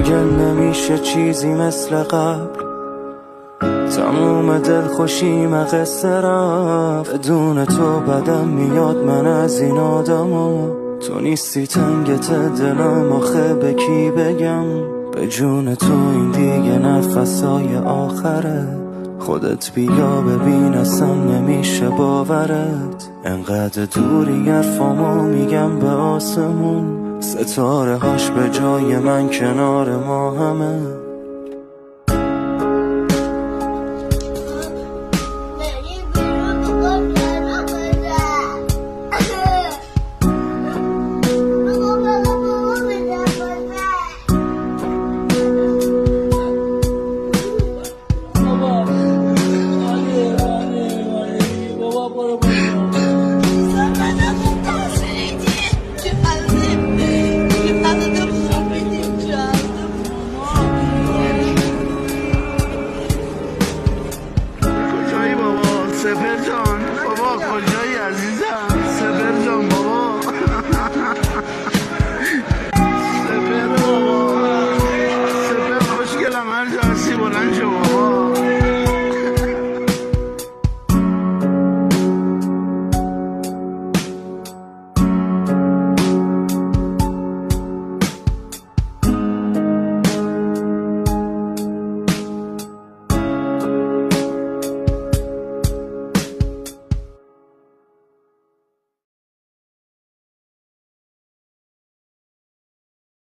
دیگه نمیشه چیزی مثل قبل، تموم دل خوشیم قصه رفت. بدون تو بدم میاد من از این آدما، تو نیستی تنگت دلم آخه به کی بگم. به جون تو این دیگه نفسای آخره، خودت بیا ببین اصلا نمیشه باورت. انقدر دوری حرفامو میگم به آسمون، ستاره هاش به جای من کنار ما همه.